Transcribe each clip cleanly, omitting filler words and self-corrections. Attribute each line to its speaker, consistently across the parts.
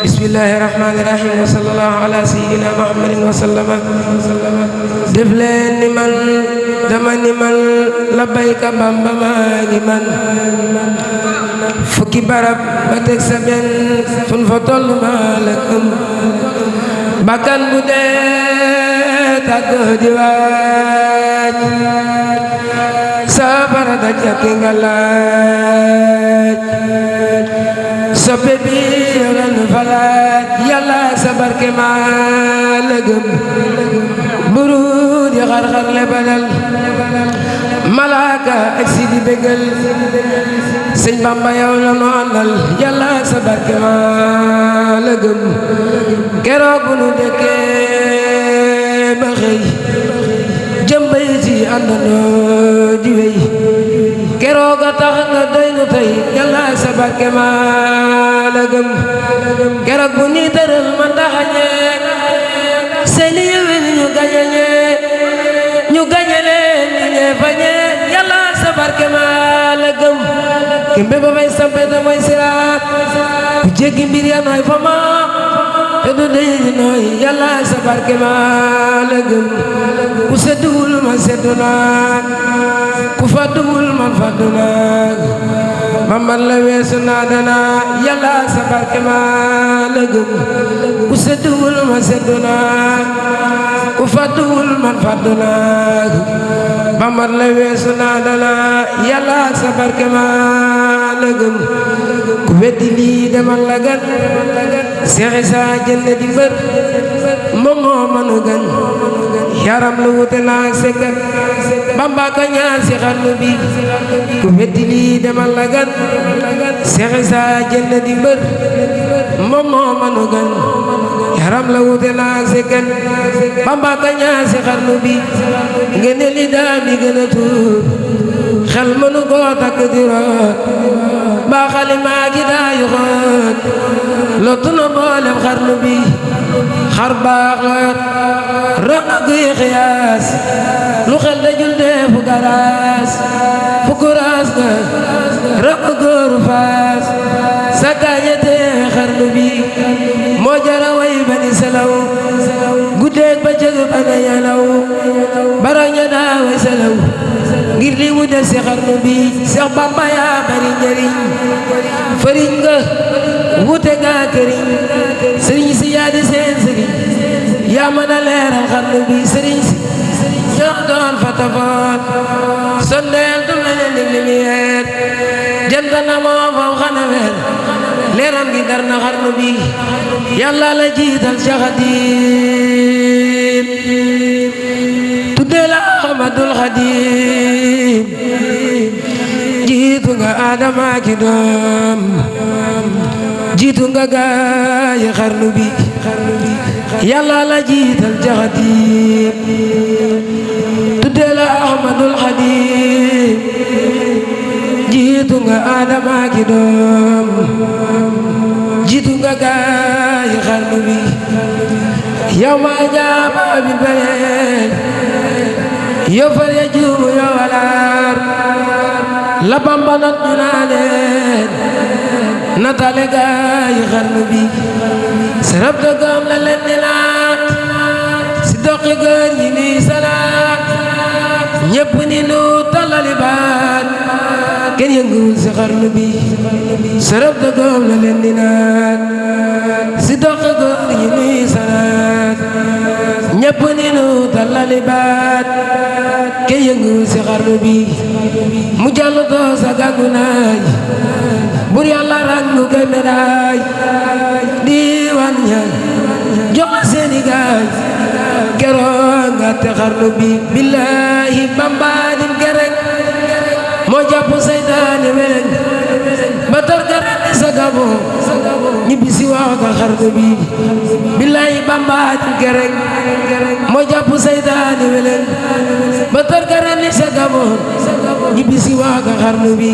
Speaker 1: bismillahi rahmani rahim wa sallallahu ala sayyidina muhammadin wa sallama def leen ni man dama ni man labbayka bamba maa ngi man fukki barab ba teg sa benn fun fa toll maa la gëm bakkan bu dee tàggoo di waaj safara daj ak nga laaj soppe bi yonen falaaj yàlla sa barke maa la gëm buru di xar-xar le badal malaaka ak si di bégal sëñ Bamba yow la nu àndal yàlla sa barke maa la gëm keroog bu nu dekkee ba xëy jëmbay ci àndandoo di wey keroog a tax nga doy nu tey yàlla sa barke maa la gëm keroog bu ni tëral ma taxañee seeni yëwén ñu gañale ñu ñee fañee yàlla sa barke maa la gëm kimbe ba fay sampe te mooy siraat ku jéggi mbir ya nooy fa ma te du dey nooy yàlla sa barke maa la gëm ku sedduwul man seddu naag ku fadduwul man faddu naag mamman la weesu naa dana yàlla sa barke maa la gëm ku sedduwul man seddu naag ku fadduwul man faddu naag mamman la weesu naa dana yàlla sa barke maa la gëm ku weddi lii demal la gan seexi saa jënd di mbër moom moo mënu gan yaram lu wute naag sekkat Bamba ka ñaan si xarnu bi ku weddi lii demal la gan seexi saa jënd di mbër moom moo mënu gan yaram la wute naag sekkat Bamba ka ñaan si xarnu bi ngeen li daal di gën a tuur xel mënu koo takk di root ba xalima gi daa yu xoot lottu na boolem xarnu bi xar baax loot rëq guy xiyaas lu xel dajul dee fu garaas fu kuraas nga rëq góoru faas sa gaañete xarnu bi moo jara way bani salaw guddeeg ba cëg bana yalaw baraña daa way salaw ngir li mu def si xarnu bi Seex Bamba yaa bari njariñ fariñ nga wute nga këriñ sëriñ si yaa di seen sëriñ yaa mën a leeral xarnu bi sëriñ si ñoo doon fatafoot sondeel du mel ni lumière jant na moo faw xana weer leeram gi dar na xarnu bi yàlla la jiital ca Xaadim tuddee la Ahmadul Xaadim jiitu nga Adama ki doom jiitu nga gaay xarnu bi yàlla la jiital ca Xaadim tuddee la Ahmadul Xaadim jiitu nga Adama ki doom jiitu nga gaay xarnu bi yow ma jaaba bi beneen yow far ya juumu yow alaar la Bamba not ñu naa leen natale gaay xarnu bi sarab dëggam la leen di naat si doqi gër ñi ni salaat ñépp ni nu tallali baat kenn yënguwul si xarnu bi sarab dëggam la leen di naat si doqi gër ñi ni salaat ñépp ni nu tallali baat kenn yënguwul si xarnu bi mu jàll doo sa gàngu naaj bur yàlla rangu koy médaay diiwaan ña jox seeni gaay keroog nga te xarnu bi billahi Bamba dim gerek moo jàpp seytaane weleng ba torgaret sa gabo ñibbi si wax ka xarnu bi billahi Bamba dim gerek moo jàpp seytaane weleng ba torgaret sa gabo ñibbi si wax ka xarnu bi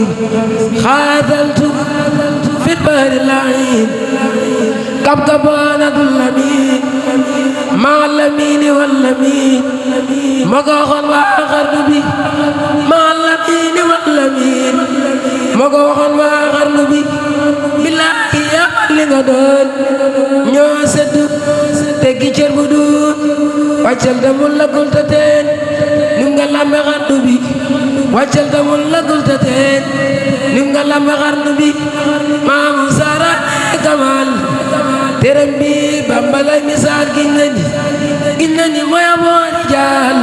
Speaker 1: xaataltu fit bahri lahin kabkabana dul lamin ma lamin wal lamin ma ko waxoon waa xarnu bi ma lamin wal lamin ma ko waxoon waa xarnu bi billahi ya nga doon ñoo sedd teggi cër bu duun wàccal damul lagul ta teen nim nga lambe xarnu bi wàccal damul lagul ta teen nim nga lambe xarnu bi maamu sara kamal terem bi Bamba lay misaal giñ na ni mooy aboori jaal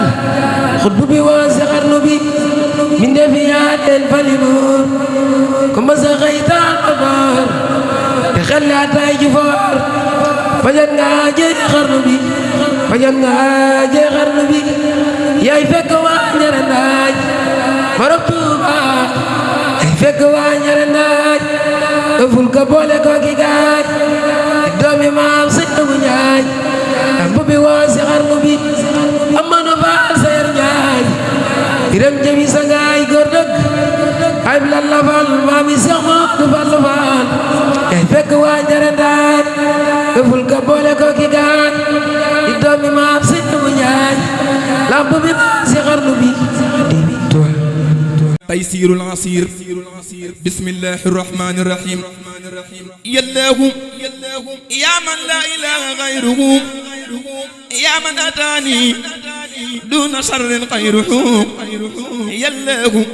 Speaker 1: xutbu bi woon si xarnu bi minde fi yaa leen fali buur ku ma sa xëy taal ba boor te xel li ataay ji foor fajat nga jëy xarnu bi fajat nga jëy xarnu bi yaay fekk waa ñere ndaaj borom Tuuba yaay fekk waa ñere ndaaj ëful ka boole ko ki gaaj doomi maam sëñ bu ñaaj lamp bi woon si xarnu bi amano faal seer ñaaj iram jëmi sa ngaay góor dëgg ay bi lan la faal maami seex ma du faal la faal yaay fekk waa ñere ndaaj ëful ka boole ko ki gaaj doomi maam sëñ bu ñaaj lamp bi woon si xarnu bi
Speaker 2: تيسير العسير بسم الله الرحمن الرحيم يا الله يا من لا إله غيره يا من أتاني دون شر غيره يا الله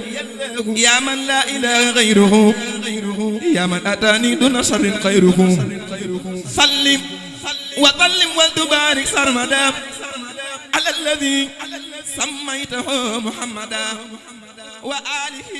Speaker 2: يا من لا إله غيره يا من أتاني دون شر غيره سلم وظلم وتبارك سرمدا على الذي سميته محمدا وآله